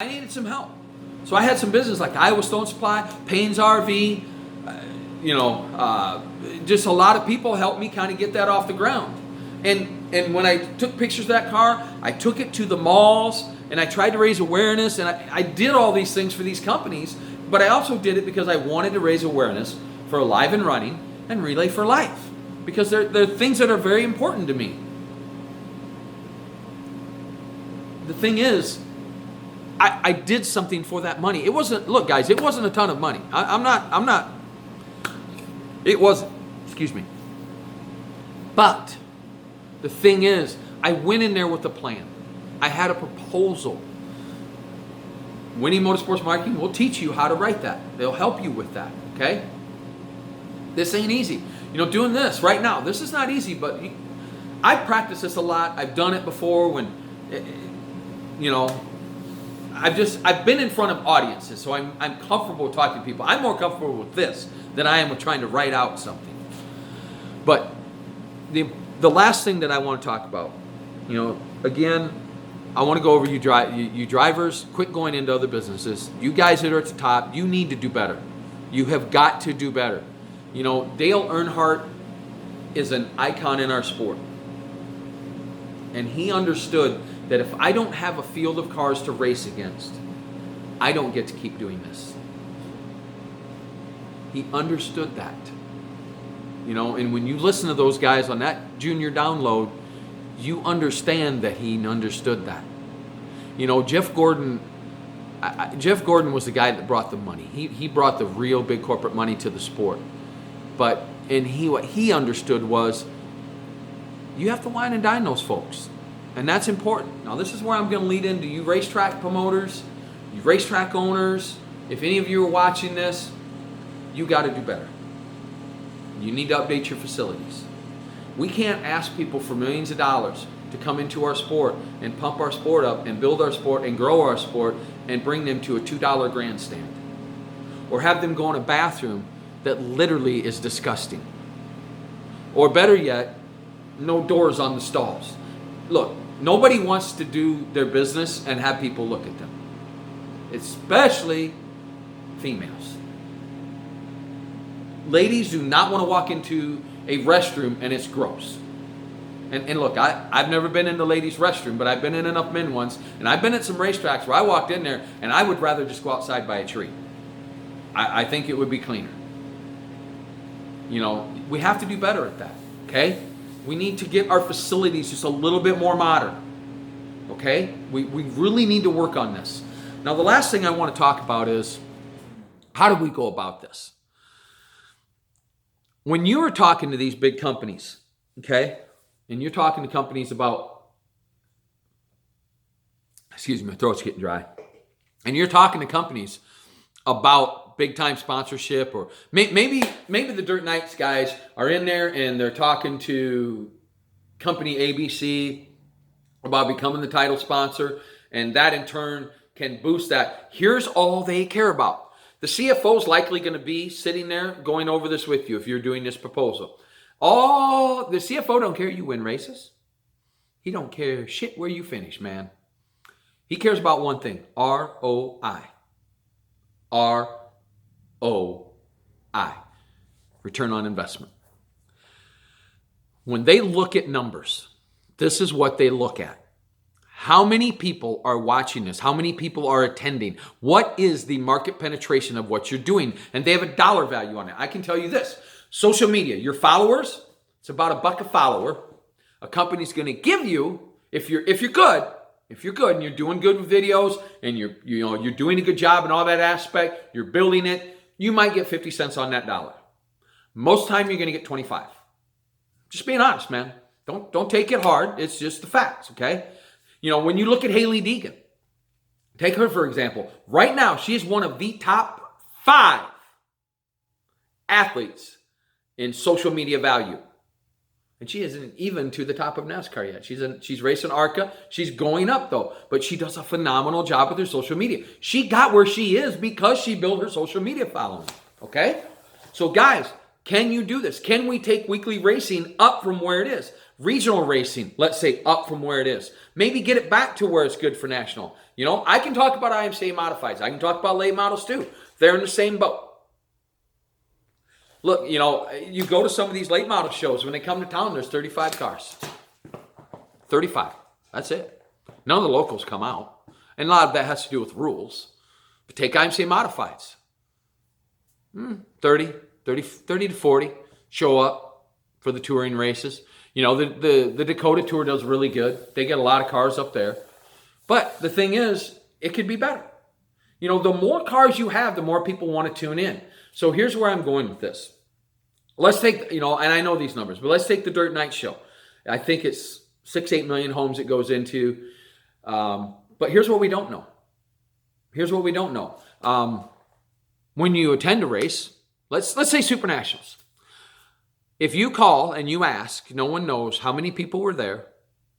I needed some help. So I had some business like Iowa Stone Supply, Payne's RV, just a lot of people helped me kind of get that off the ground. And when I took pictures of that car, I took it to the malls and I tried to raise awareness, and I did all these things for these companies, but I also did it because I wanted to raise awareness for Alive and Running and Relay for Life, because they're things that are very important to me. The thing is, I did something for that money. It wasn't, look guys, it wasn't a ton of money. It wasn't, excuse me. But the thing is, I went in there with a plan. I had a proposal. Winning Motorsports Marketing will teach you how to write that. They'll help you with that, okay? This ain't easy. Doing this right now, this is not easy, but I practice this a lot. I've done it before when, I've been in front of audiences, so I'm comfortable talking to people. I'm more comfortable with this than I am with trying to write out something. But the last thing that I want to talk about, again, I want to go over you drivers, quit going into other businesses. You guys that are at the top, you need to do better. You have got to do better. Dale Earnhardt is an icon in our sport. And he understood that if I don't have a field of cars to race against, I don't get to keep doing this. He understood that. And when you listen to those guys on that junior download, you understand that he understood that. Jeff Gordon was the guy that brought the money. He brought the real big corporate money to the sport. What he understood was, you have to wine and dine those folks. And that's important. Now this is where I'm going to lead into you racetrack promoters, you racetrack owners. If any of you are watching this, you got to do better. You need to update your facilities. We can't ask people for millions of dollars to come into our sport and pump our sport up and build our sport and grow our sport and bring them to a $2 grandstand. Or have them go in a bathroom that literally is disgusting. Or better yet, no doors on the stalls. Look, nobody wants to do their business and have people look at them. Especially females. Ladies do not want to walk into a restroom and it's gross. And look, I've never been in the ladies' restroom, but I've been in enough men ones, and I've been at some racetracks where I walked in there and I would rather just go outside by a tree. I think it would be cleaner. We have to do better at that, okay? We need to get our facilities just a little bit more modern, okay? We really need to work on this. Now, the last thing I want to talk about is, how do we go about this? When you are talking to these big companies, okay, and you're talking to companies about, excuse me, my throat's getting dry, and you're talking to companies about big time sponsorship, or maybe the Dirt Nights guys are in there and they're talking to company ABC about becoming the title sponsor, and that in turn can boost that. Here's all they care about. The CFO is likely going to be sitting there going over this with you if you're doing this proposal. The CFO don't care you win races. He don't care shit where you finish, man. He cares about one thing: ROI. ROI. Return on investment. When they look at numbers, this is what they look at. How many people are watching this? How many people are attending? What is the market penetration of what you're doing? And they have a dollar value on it. I can tell you this. Social media, your followers, it's about $1 a follower. A company's going to give you, if you're good and you're doing good with videos and you're doing a good job in all that aspect, you're building it, you might get 50 cents on that dollar. Most time you're going to get 25. Just being honest, man. Don't take it hard. It's just the facts, okay? When you look at Haley Deegan, take her for example. Right now, she is one of the top 5 athletes in social media value. And she isn't even to the top of NASCAR yet. She's racing ARCA. She's going up though. But she does a phenomenal job with her social media. She got where she is because she built her social media following. Okay? So guys, Can you do this? Can we take weekly racing up from where it is? Regional racing, let's say, up from where it is. Maybe get it back to where it's good for national. You know, I can talk about IMCA modifieds. I can talk about late models too. They're in the same boat. Look, you know, you go to some of these late model shows. When they come to town, there's 35 cars. 35. That's it. None of the locals come out. And a lot of that has to do with rules. But take IMCA modifieds. 30 to 40 show up for the touring races. You know, the Dakota Tour does really good. They get a lot of cars up there. But the thing is, it could be better. You know, the more cars you have, the more people want to tune in. So here's where I'm going with this. Let's take, you know, and I know these numbers, but let's take the Dirt Night Show. I think it's 6-8 million homes it goes into. But here's what we don't know. Here's what we don't know. When you attend a race, let's say Super Nationals. If you call and you ask, no one knows how many people were there,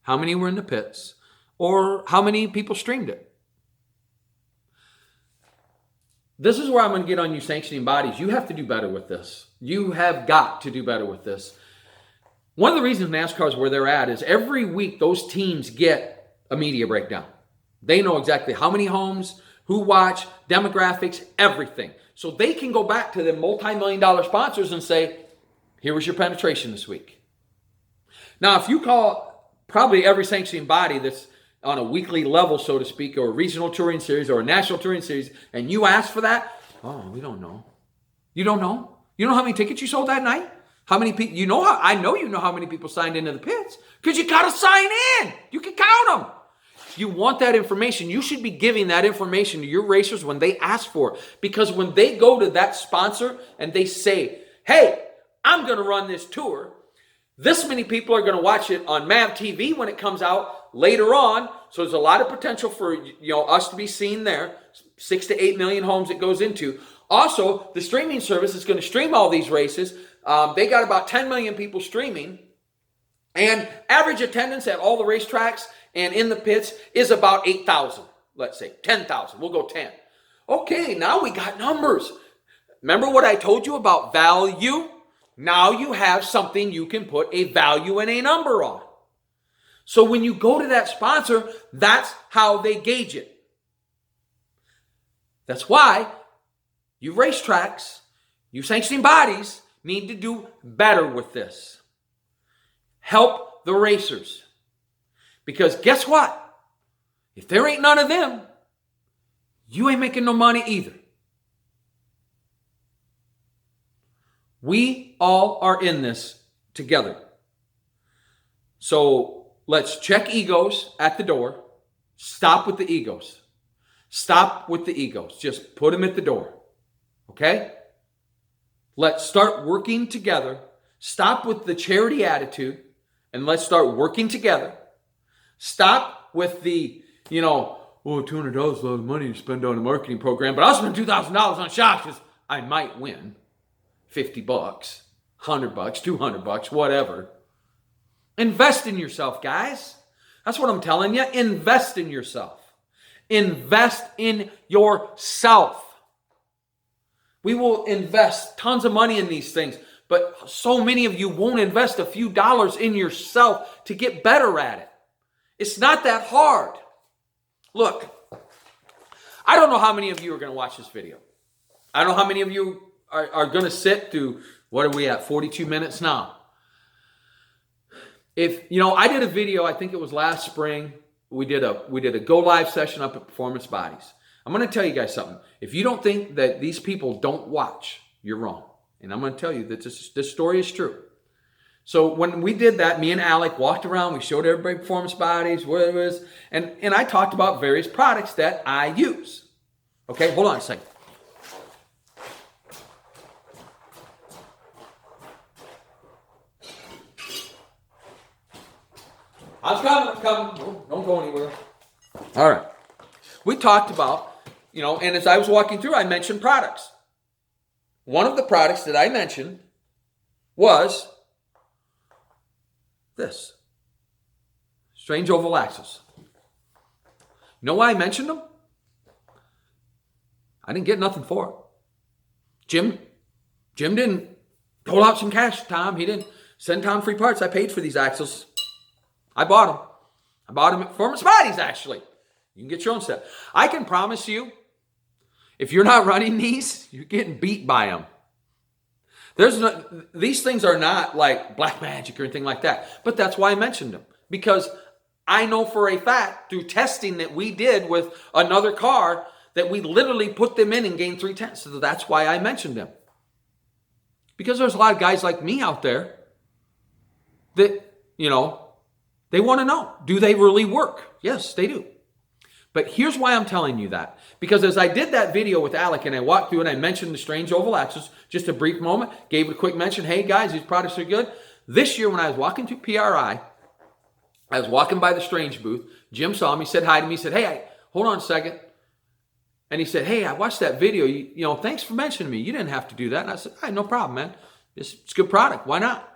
how many were in the pits, or how many people streamed it. This is where I'm going to get on you sanctioning bodies. You have to do better with this. You have got to do better with this. One of the reasons NASCAR is where they're at is every week those teams get a media breakdown. They know exactly how many homes, who watch, demographics, everything. So they can go back to the multi-million-dollar sponsors and say, here was your penetration this week. Now, if you call probably every sanctioning body that's on a weekly level, so to speak, or a regional touring series or a national touring series, and you ask for that, oh, we don't know. You don't know? You know how many tickets you sold that night? How many people? You know how? I know you know how many people signed into the pits because you got to sign in. You can count them. You want that information. You should be giving that information to your racers when they ask for it, because when they go to that sponsor and they say, "Hey, I'm going to run this tour. This many people are going to watch it on MAV TV when it comes out later on." So there's a lot of potential for us to be seen there. 6 to 8 million homes it goes into. Also, the streaming service is going to stream all these races. They got about 10 million people streaming. And average attendance at all the racetracks and in the pits is about 8,000. Let's say 10,000. We'll go 10. Okay, now we got numbers. Remember what I told you about value? Now you have something you can put a value and a number on. So when you go to that sponsor, that's how they gauge it. That's why you racetracks, you sanctioning bodies need to do better with this. Help the racers. Because guess what? If there ain't none of them, you ain't making no money either. We all are in this together. So let's check egos at the door. Stop with the egos. Stop with the egos. Just put them at the door. Okay? Let's start working together. Stop with the charity attitude and let's start working together. Stop with the, $200 is a lot of money to spend on a marketing program, but I'll spend $2,000 on shocks because I might win $50, $100, $200, whatever. Invest in yourself, guys. That's what I'm telling you. Invest in yourself. Invest in yourself. We will invest tons of money in these things, but so many of you won't invest a few dollars in yourself to get better at it. It's not that hard. Look, I don't know how many of you are going to watch this video. I don't know how many of you are going to sit through, what are we at, 42 minutes now? I did a video, I think it was last spring. We did a go live session up at Performance Bodies. I'm going to tell you guys something. If you don't think that these people don't watch, you're wrong. And I'm going to tell you that this story is true. So when we did that, me and Alec walked around. We showed everybody Performance Bodies, where it was, and I talked about various products that I use. Okay, hold on a second. I'm coming. Don't go anywhere. All right. We talked about, and as I was walking through, I mentioned products. One of the products that I mentioned was this. Strange oval axles. You know why I mentioned them? I didn't get nothing for it. Jim didn't Dole out some cash, Tom. He didn't send Tom free parts. I paid for these axles. I bought them. I bought them at Performance Bodies, actually. You can get your own set. I can promise you, if you're not running these, you're getting beat by them. These things are not like black magic or anything like that. But that's why I mentioned them. Because I know for a fact, through testing that we did with another car, that we literally put them in and gained 3/10. So that's why I mentioned them. Because there's a lot of guys like me out there that, they want to know, do they really work? Yes, they do. But here's why I'm telling you that. Because as I did that video with Alec and I walked through and I mentioned the strange oval axles, just a brief moment, gave it a quick mention, hey guys, these products are good. This year when I was walking through PRI, I was walking by the Strange booth. Jim saw me, said hi to me, said, hey, hold on a second. And he said, hey, I watched that video. Thanks for mentioning me. You didn't have to do that. And I said, hey, no problem, man. It's a good product. Why not?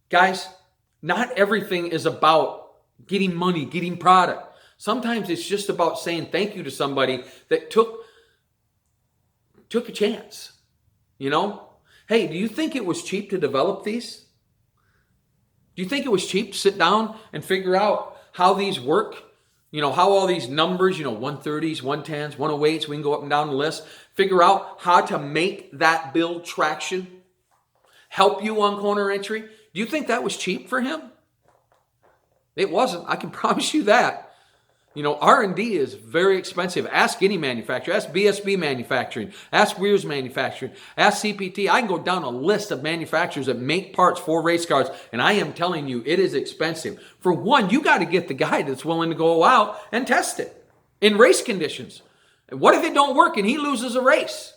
Guys, not everything is about getting money, getting product. Sometimes it's just about saying thank you to somebody that took a chance. Hey, do you think it was cheap to develop these? Do you think it was cheap to sit down and figure out how these work? How all these numbers, 130s, 110s, 108s, we can go up and down the list. Figure out how to make that build traction. Help you on corner entry. Do you think that was cheap for him? It wasn't. I can promise you that. R&D is very expensive. Ask any manufacturer. Ask BSB Manufacturing. Ask Weir's Manufacturing. Ask CPT. I can go down a list of manufacturers that make parts for race cars, and I am telling you, it is expensive. For one, you got to get the guy that's willing to go out and test it in race conditions. What if it don't work and he loses a race?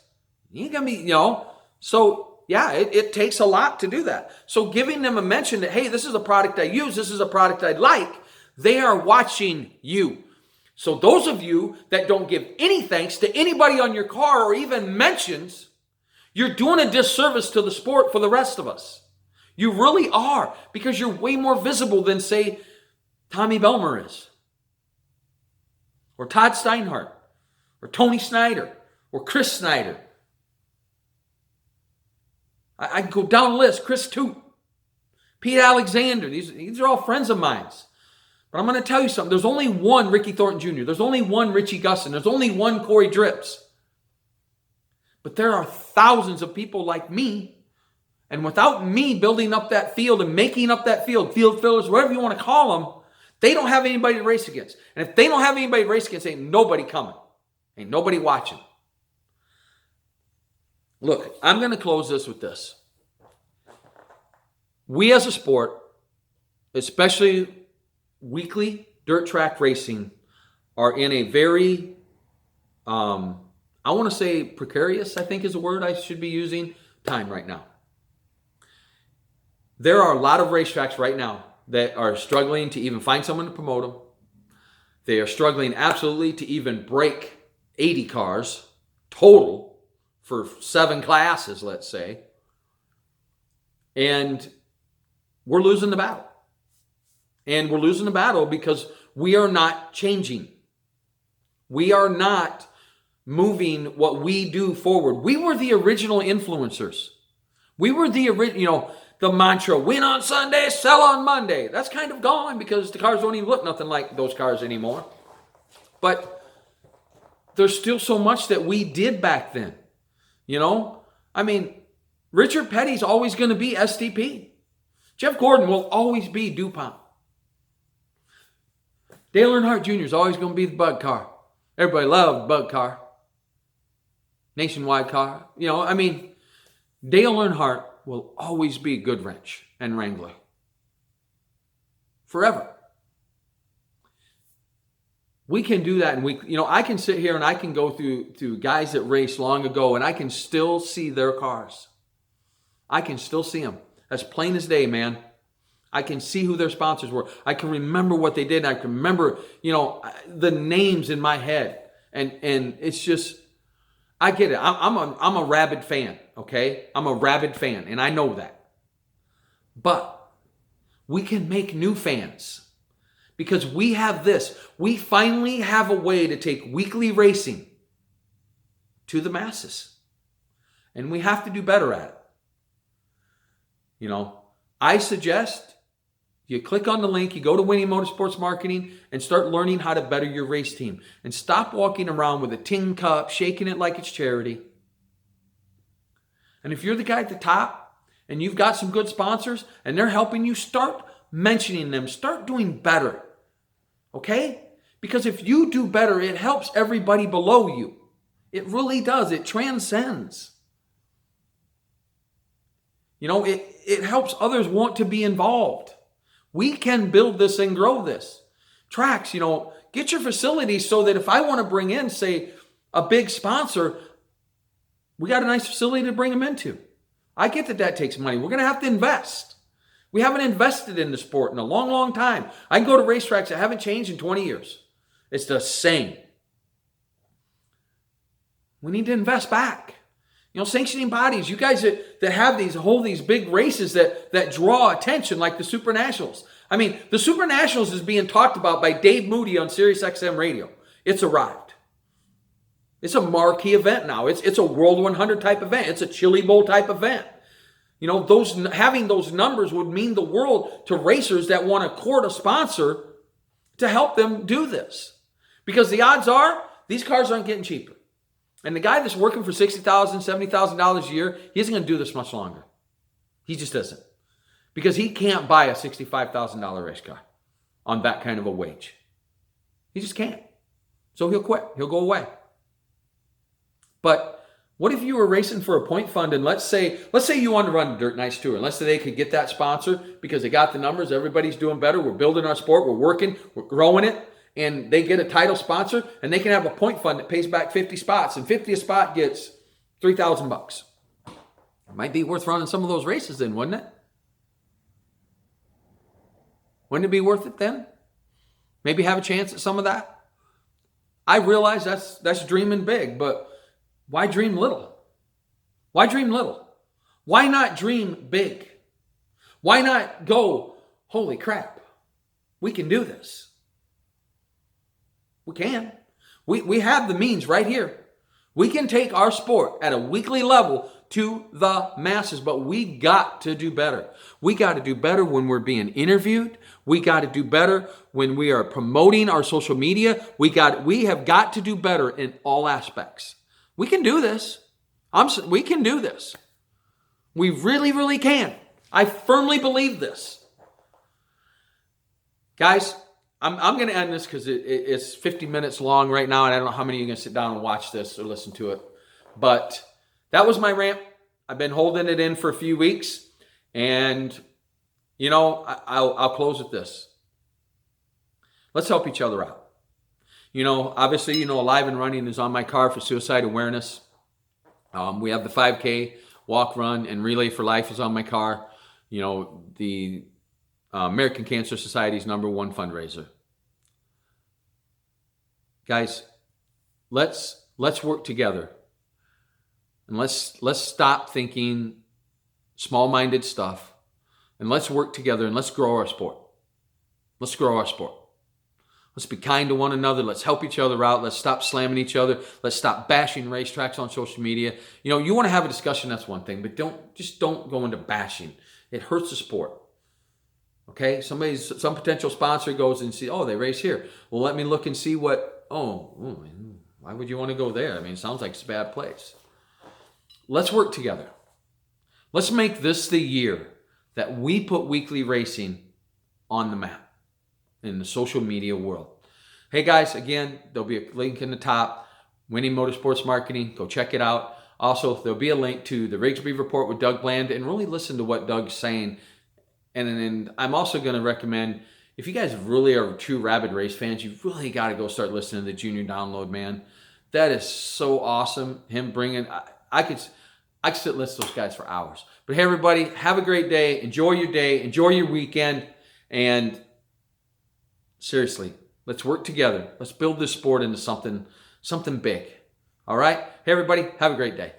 He ain't going to be, So, yeah, it takes a lot to do that. So giving them a mention that, hey, this is a product I use, this is a product I like, they are watching you. So those of you that don't give any thanks to anybody on your car or even mentions, you're doing a disservice to the sport for the rest of us. You really are, because you're way more visible than, say, Tommy Belmer is, or Todd Steinhardt, or Tony Snyder, or Chris Snyder. I can go down the list. Chris Toot, Pete Alexander. These are all friends of mine. But I'm going to tell you something. There's only one Ricky Thornton Jr. There's only one Richie Gusson. There's only one Corey Drips. But there are thousands of people like me. And without me building up that field and making up that field fillers, whatever you want to call them, they don't have anybody to race against. And if they don't have anybody to race against, ain't nobody coming. Ain't nobody watching. Look, I'm going to close this with this. We as a sport, especially weekly dirt track racing, are in a very, I want to say precarious, I think is a word I should be using, time right now. There are a lot of racetracks right now that are struggling to even find someone to promote them. They are struggling absolutely to even break 80 cars total for 7 classes, let's say. And we're losing the battle. And we're losing the battle because we are not changing. We are not moving what we do forward. We were the original influencers. We were the original, the mantra, win on Sunday, sell on Monday. That's kind of gone because the cars don't even look nothing like those cars anymore. But there's still so much that we did back then. Richard Petty's always going to be STP. Jeff Gordon will always be DuPont. Dale Earnhardt Jr. is always going to be the bug car. Everybody loved the bug car. Nationwide car. Dale Earnhardt will always be Goodwrench and Wrangler. Forever. We can do that, and I can sit here and I can go through guys that raced long ago, and I can still see their cars. I can still see them. As plain as day, man. I can see who their sponsors were. I can remember what they did. I can remember, the names in my head. And it's just, I get it. I'm a rabid fan, okay? I'm a rabid fan, and I know that. But we can make new fans because we have this. We finally have a way to take weekly racing to the masses. And we have to do better at it. You know, I suggest you click on the link, you go to Winning Motorsports Marketing and start learning how to better your race team. And stop walking around with a tin cup, shaking it like it's charity. And if you're the guy at the top and you've got some good sponsors and they're helping you, start mentioning them. Start doing better. Okay? Because if you do better, it helps everybody below you. It really does. It transcends. You know, it helps others want to be involved. We can build this and grow this. Tracks, you know, get your facilities so that if I want to bring in, say, a big sponsor, we got a nice facility to bring them into. I get that takes money. We're going to have to invest. We haven't invested in the sport in a long, long time. I can go to racetracks that haven't changed in 20 years. It's the same. We need to invest back. You know, sanctioning bodies, you guys that have these, hold these big races that draw attention, like the Super Nationals. I mean, the Super Nationals is being talked about by Dave Moody on Sirius XM radio. It's arrived. It's a marquee event now. It's a World 100 type event. It's a Chili Bowl type event. You know, having those numbers would mean the world to racers that want to court a sponsor to help them do this. Because the odds are, these cars aren't getting cheaper. And the guy that's working for $60,000, $70,000 a year, he isn't going to do this much longer. He just isn't. Because he can't buy a $65,000 race car on that kind of a wage. He just can't. So he'll quit. He'll go away. But what if you were racing for a point fund and let's say you wanted to run the Dirt Nights Tour and let's say they could get that sponsor because they got the numbers, everybody's doing better, we're building our sport, we're working, we're growing it, and they get a title sponsor and they can have a point fund that pays back 50 spots and 50 a spot gets $3,000. It might be worth running some of those races then, wouldn't it? Wouldn't it be worth it then? Maybe have a chance at some of that? I realize that's dreaming big, but why dream little? Why dream little? Why not dream big? Why not go, holy crap, we can do this. We can. We have the means right here. We can take our sport at a weekly level to the masses, but we got to do better. We got to do better when we're being interviewed. We got to do better when we are promoting our social media. We have got to do better in all aspects. We can do this. We can do this. We really, really can. I firmly believe this. Guys, I'm going to end this because it's 50 minutes long right now, and I don't know how many of you are going to sit down and watch this or listen to it. But that was my rant. I've been holding it in for a few weeks, and, you know, I'll close with this. Let's help each other out. You know, obviously, you know, Alive and Running is on my car for suicide awareness. We have the 5K, Walk, Run, and Relay for Life is on my car. You know, the American Cancer Society's #1 fundraiser. Guys, let's work together. And let's stop thinking small-minded stuff. And let's work together and let's grow our sport. Let's grow our sport. Let's be kind to one another. Let's help each other out. Let's stop slamming each other. Let's stop bashing racetracks on social media. You know, you want to have a discussion, that's one thing, but don't go into bashing. It hurts the sport. Okay? Some potential sponsor goes and see, oh, they race here. Well, let me look and see what, why would you want to go there? I mean, it sounds like it's a bad place. Let's work together. Let's make this the year that we put weekly racing on the map in the social media world. Hey guys, again, there'll be a link in the top, Winning Motorsports Marketing. Go check it out. Also, there'll be a link to the Rigsby Report with Doug Bland, and really listen to what Doug's saying. And I'm also going to recommend, if you guys really are true rabid race fans, you've really got to go start listening to the Junior Download, man. That is so awesome. Him bringing, I could sit and listen to those guys for hours. But hey, everybody, have a great day. Enjoy your weekend, and seriously, let's work together. Let's build this sport into something big. All right? Hey, everybody, have a great day.